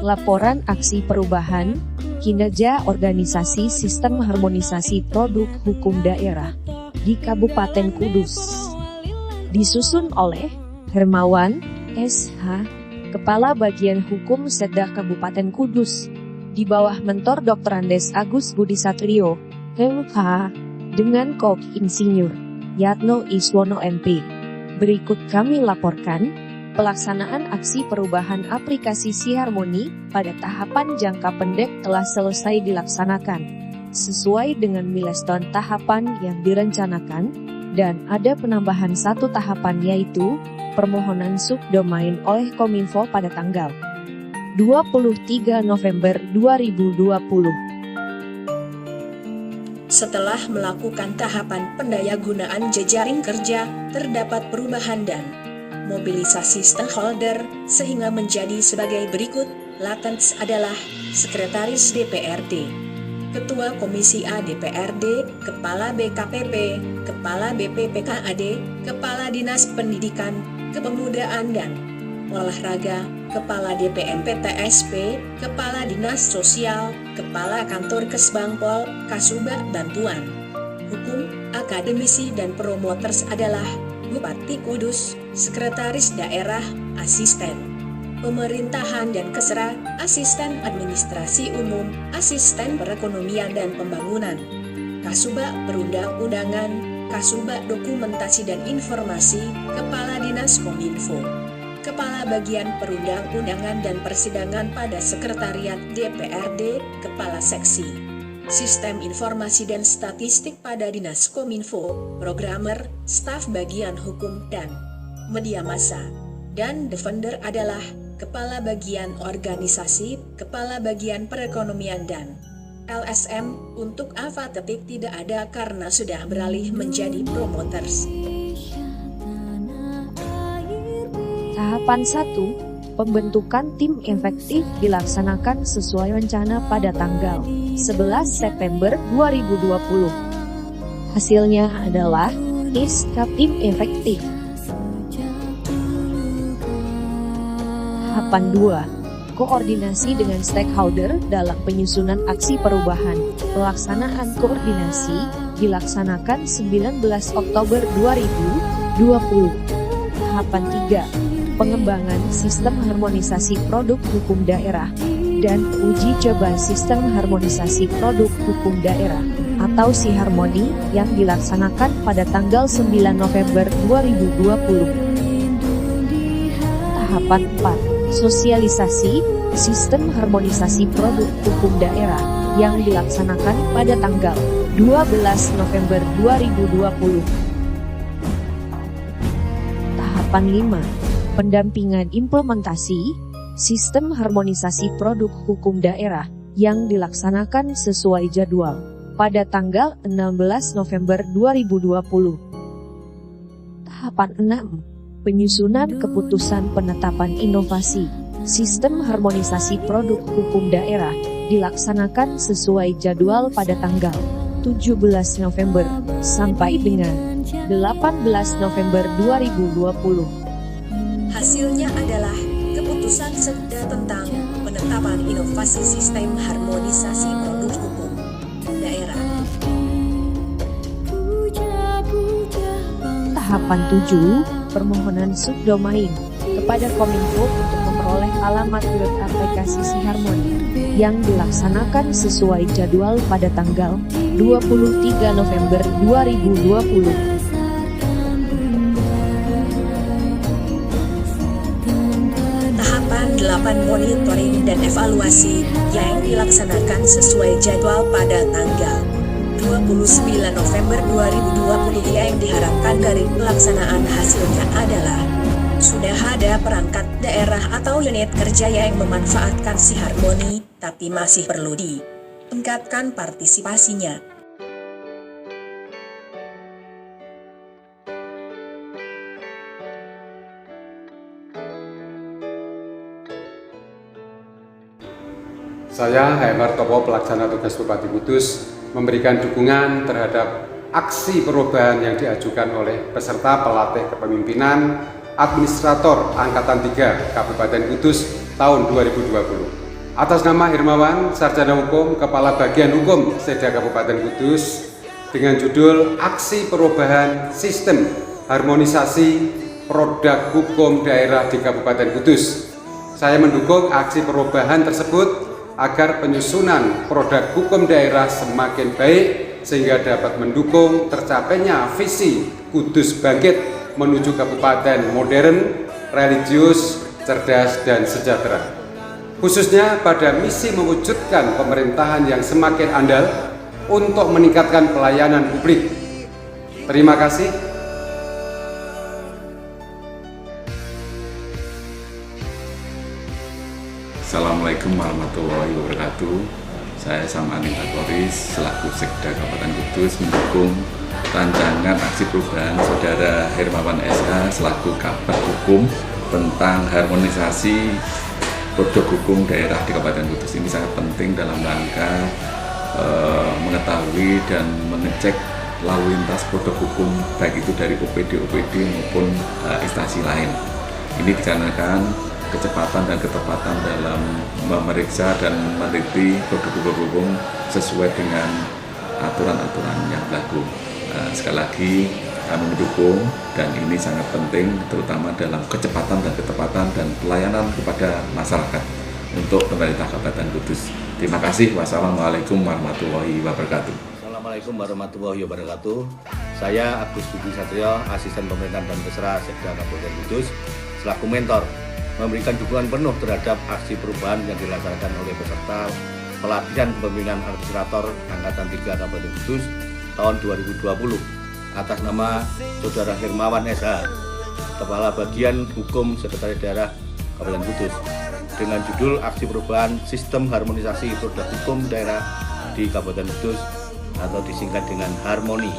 Laporan Aksi Perubahan, Kinerja Organisasi Sistem Harmonisasi Produk Hukum Daerah di Kabupaten Kudus. Disusun oleh Hermawan, SH, Kepala Bagian Hukum Setda Kabupaten Kudus, di bawah Mentor Dr. Andes Agus Budi Satrio, MH, dengan Kop Insinyur Yatno Iswono MP. Berikut kami laporkan pelaksanaan aksi perubahan aplikasi SiHarmoni pada tahapan jangka pendek telah selesai dilaksanakan, sesuai dengan milestone tahapan yang direncanakan, dan ada penambahan satu tahapan yaitu, permohonan subdomain oleh Kominfo pada tanggal 23 November 2020. Setelah melakukan tahapan pendayagunaan jejaring kerja, terdapat perubahan dan mobilisasi stakeholder, sehingga menjadi sebagai berikut. Latens adalah Sekretaris DPRD, Ketua Komisi A DPRD, Kepala BKPP, Kepala BPPKAD, Kepala Dinas Pendidikan, Kepemudaan dan Olahraga, Kepala DPM PTSP, Kepala Dinas Sosial, Kepala Kantor Kesbangpol, Kasubag Bantuan Hukum, Akademisi dan Promoters adalah Bupati Kudus, Sekretaris Daerah, Asisten Pemerintahan dan Kesra, Asisten Administrasi Umum, Asisten Perekonomian dan Pembangunan, Kasubag Perundang-undangan, Kasubag Dokumentasi dan Informasi, Kepala Dinas Kominfo, Kepala Bagian Perundang-undangan dan Persidangan pada Sekretariat DPRD, Kepala Seksi Sistem Informasi dan Statistik pada Dinas Kominfo, Programmer, Staf Bagian Hukum dan Media Massa, dan Defender adalah Kepala Bagian Organisasi, Kepala Bagian Perekonomian dan LSM. Untuk Avatetik tidak ada karena sudah beralih menjadi promoters. Tahapan 1. Pembentukan tim efektif dilaksanakan sesuai rencana pada tanggal 11 September 2020. Hasilnya adalah SK tim efektif. Tahapan 2. Koordinasi dengan stakeholder dalam penyusunan aksi perubahan. Pelaksanaan koordinasi dilaksanakan 19 Oktober 2020. Tahapan 3. Pengembangan sistem harmonisasi produk hukum daerah dan uji coba sistem harmonisasi produk hukum daerah atau SiHarmoni yang dilaksanakan pada tanggal 9 November 2020. Tahapan 4. Sosialisasi sistem harmonisasi produk hukum daerah yang dilaksanakan pada tanggal 12 November 2020. Tahapan 5. Pendampingan implementasi sistem harmonisasi produk hukum daerah yang dilaksanakan sesuai jadwal pada tanggal 16 November 2020. Tahapan 6. Penyusunan keputusan penetapan inovasi sistem harmonisasi produk hukum daerah dilaksanakan sesuai jadwal pada tanggal 17 November sampai dengan 18 November 2020. Hasilnya adalah keputusan Setda tentang penetapan inovasi sistem harmonisasi produk hukum daerah. Tahapan 7. Permohonan subdomain kepada Kominfo untuk memperoleh alamat web aplikasi SiHarmoni yang dilaksanakan sesuai jadwal pada tanggal 23 November 2020. Tahapan 8. Monitoring dan evaluasi yang dilaksanakan sesuai jadwal pada tanggal 29 November 2020. Yang diharapkan dari pelaksanaan hasilnya adalah sudah ada perangkat daerah atau unit kerja yang memanfaatkan SiHarmoni, tapi masih perlu ditingkatkan partisipasinya. Saya, H.M. Topo, pelaksana tugas Bupati Kudus, memberikan dukungan terhadap aksi perubahan yang diajukan oleh peserta pelatih kepemimpinan administrator Angkatan 3 Kabupaten Kudus tahun 2020. Atas nama Hermawan, Sarjana Hukum, Kepala Bagian Hukum Seda Kabupaten Kudus, dengan judul Aksi Perubahan Sistem Harmonisasi Produk Hukum Daerah di Kabupaten Kudus. Saya mendukung aksi perubahan tersebut agar penyusunan produk hukum daerah semakin baik sehingga dapat mendukung tercapainya visi Kudus Bangkit menuju kabupaten modern, religius, cerdas, dan sejahtera. Khususnya pada misi mewujudkan pemerintahan yang semakin andal untuk meningkatkan pelayanan publik. Terima kasih. Assalamualaikum warahmatullahi wabarakatuh. Saya Samani Takoris selaku Sekda Kabupaten Kudus mendukung rancangan aksi perubahan Saudara Hermawan SH selaku Kabag Hukum tentang harmonisasi produk hukum daerah di Kabupaten Kudus. Ini sangat penting dalam rangka mengetahui dan mengecek lalu lintas produk hukum baik itu dari OPD maupun instansi lain. Ini dikarenakan kecepatan dan ketepatan dalam memeriksa dan meneliti produk hukum sesuai dengan aturan-aturan yang berlaku. Sekali lagi kami mendukung dan ini sangat penting terutama dalam kecepatan dan ketepatan dan pelayanan kepada masyarakat untuk pemerintah Kabupaten Kudus. Terima kasih. Wassalamualaikum warahmatullahi wabarakatuh. Assalamualaikum warahmatullahi wabarakatuh. Saya Agus Budi Satrio, Asisten Pemerintahan dan Pesra Sekda Kabupaten Kudus, selaku mentor memberikan dukungan penuh terhadap aksi perubahan yang dilaksanakan oleh peserta pelatihan kepemimpinan administrator Angkatan 3 Kabupaten Kudus tahun 2020 atas nama Saudara Hermawan SH, Kepala Bagian Hukum Sekretariat Daerah Kabupaten Kudus, dengan judul Aksi Perubahan Sistem Harmonisasi Produk Hukum Daerah di Kabupaten Kudus atau disingkat dengan Harmoni.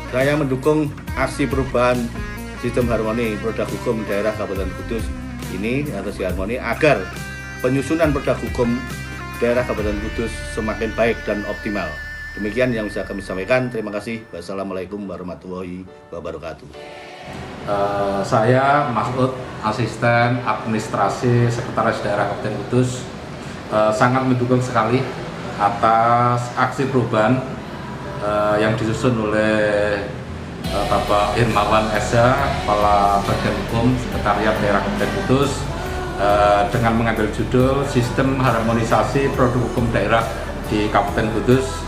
Saya mendukung aksi perubahan Sistem Harmoni Produk Hukum Daerah Kabupaten Kudus ini atau si Harmoni agar penyusunan produk hukum daerah Kabupaten Kudus semakin baik dan optimal. Demikian yang bisa kami sampaikan. Terima kasih. Wassalamualaikum warahmatullahi wabarakatuh. Saya Masud, Asisten Administrasi Sekretaris Daerah Kabupaten Kudus, sangat mendukung sekali atas aksi perubahan yang disusun oleh Bapak Hermawan SH, Kepala Bagian Hukum Sekretariat Daerah Kabupaten Kudus, dengan mengambil judul Sistem Harmonisasi Produk Hukum Daerah di Kabupaten Kudus.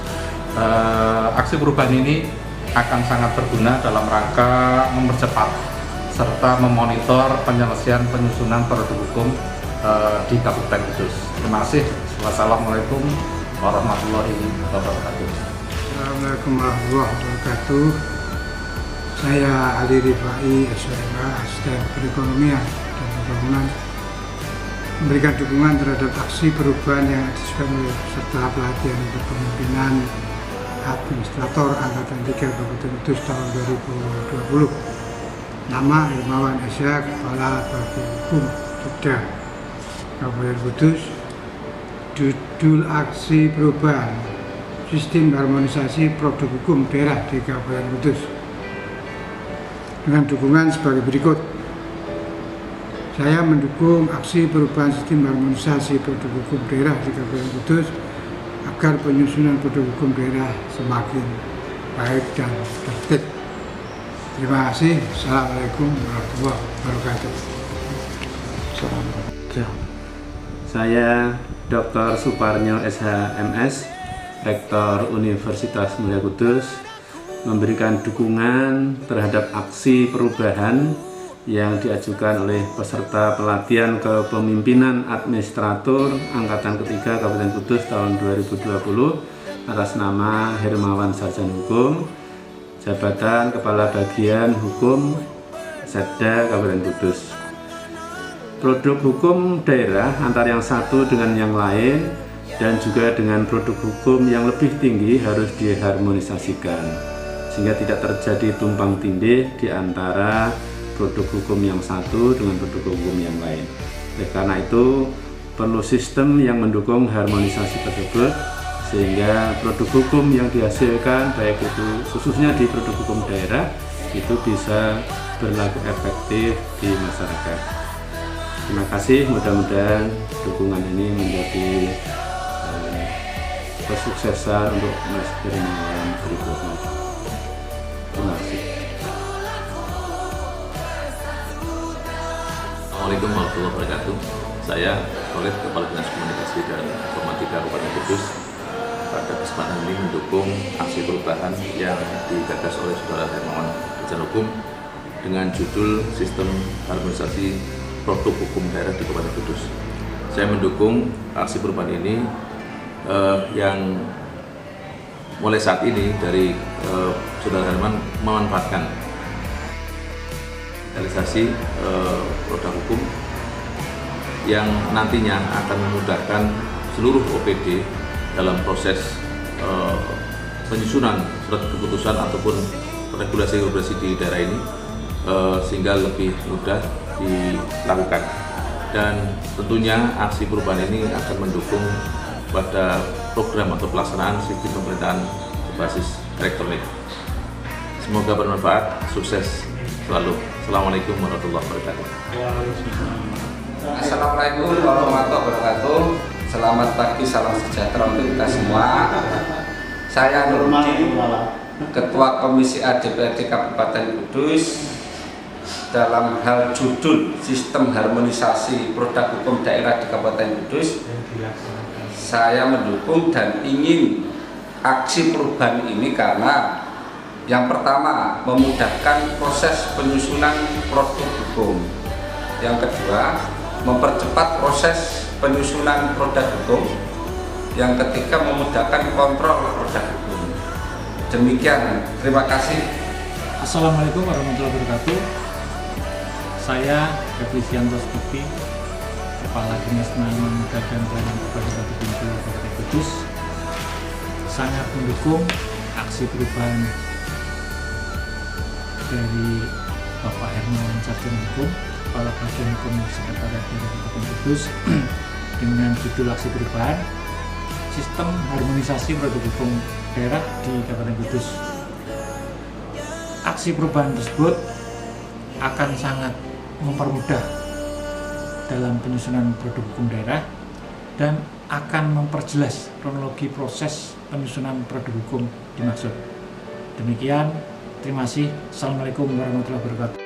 Aksi perubahan ini akan sangat berguna dalam rangka mempercepat serta memonitor penyelesaian penyusunan produk hukum di Kabupaten Kudus. Terima kasih. Wassalamualaikum warahmatullahi wabarakatuh. Assalamualaikum warahmatullahi wabarakatuh. Saya Ali Rifai, SWK, Asisten Perekonomian dan Pembangunan, memberikan dukungan terhadap aksi perubahan yang disusun oleh peserta pelatihan kepemimpinan administrator Angkatan 3 Kabupaten Kudus tahun 2020. Nama Hermawan SH, Kepala Bagian Hukum Sekda Kabupaten Kudus. Judul aksi perubahan Sistem Harmonisasi Produk Hukum Daerah di Kabupaten Kudus, dengan dukungan sebagai berikut. Saya mendukung aksi perubahan sistem harmonisasi produk hukum daerah di Kabupaten Kudus agar penyusunan produk hukum daerah semakin baik dan tertib. Terima kasih. Assalamualaikum warahmatullahi wabarakatuh. Saya Dr. Suparnyo SH MS, Rektor Universitas Mulia Kudus, memberikan dukungan terhadap aksi perubahan yang diajukan oleh peserta pelatihan kepemimpinan administrator Angkatan Ketiga Kabupaten Kudus tahun 2020 atas nama Hermawan Sarjana Hukum, Jabatan Kepala Bagian Hukum Seda Kabupaten Kudus. Produk hukum daerah antara yang satu dengan yang lain dan juga dengan produk hukum yang lebih tinggi harus diharmonisasikan sehingga tidak terjadi tumpang tindih di antara produk hukum yang satu dengan produk hukum yang lain. Oleh karena itu perlu sistem yang mendukung harmonisasi tersebut sehingga produk hukum yang dihasilkan baik itu khususnya di produk hukum daerah itu bisa berlaku efektif di masyarakat. Terima kasih, mudah-mudahan dukungan ini menjadi kesuksesan untuk Mas Firman berikutnya. Terima kasih. Assalamualaikum warahmatullahi wabarakatuh. Saya oleh Kepala Dinas Komunikasi dan Informatika Kabupaten Kudus pada kesempatan ini mendukung aksi perubahan yang digagas oleh Saudara Hermawan Sarjana Hukum dengan judul Sistem Harmonisasi Produk Hukum Daerah di Kabupaten Kudus. Saya mendukung aksi perubahan ini yang mulai saat ini dari Saudara Herman memanfaatkan digitalisasi produk hukum yang nantinya akan memudahkan seluruh OPD dalam proses penyusunan surat keputusan ataupun regulasi-regulasi di daerah ini sehingga lebih mudah dilakukan. Dan tentunya aksi perubahan ini akan mendukung pada program atau pelaksanaan sistem pemerintahan berbasis elektronik. Semoga bermanfaat, sukses selalu. Assalamualaikum warahmatullahi wabarakatuh. Assalamualaikum warahmatullahi wabarakatuh. Selamat pagi, salam sejahtera untuk kita semua. Saya Nurdin, Ketua Komisi A DPRD Kabupaten Kudus. Dalam hal judul Sistem Harmonisasi Produk Hukum Daerah di Kabupaten Kudus, saya mendukung dan ingin aksi perubahan ini karena yang pertama memudahkan proses penyusunan produk hukum. Yang kedua, mempercepat proses penyusunan produk hukum. Yang ketiga, memudahkan kontrol produk hukum. Demikian, terima kasih. Assalamualaikum warahmatullahi wabarakatuh. Saya Reflisianto Stuti, Kepala Dinas Penanaman Muda dan Pelayanan Kabupaten Kabupaten Kudus, sangat mendukung aksi perubahan dari Bapak Hermawan Sarjana Hukum, Kepala Bagian Hukum Sekretariat Daerah Kabupaten Kudus, dengan judul aksi perubahan Sistem Harmonisasi Produk Hukum Daerah di Kabupaten Kudus. Aksi perubahan tersebut akan sangat mempermudah dalam penyusunan produk hukum daerah dan akan memperjelas kronologi proses penyusunan produk hukum dimaksud. Demikian, terima kasih. Assalamualaikum warahmatullahi wabarakatuh.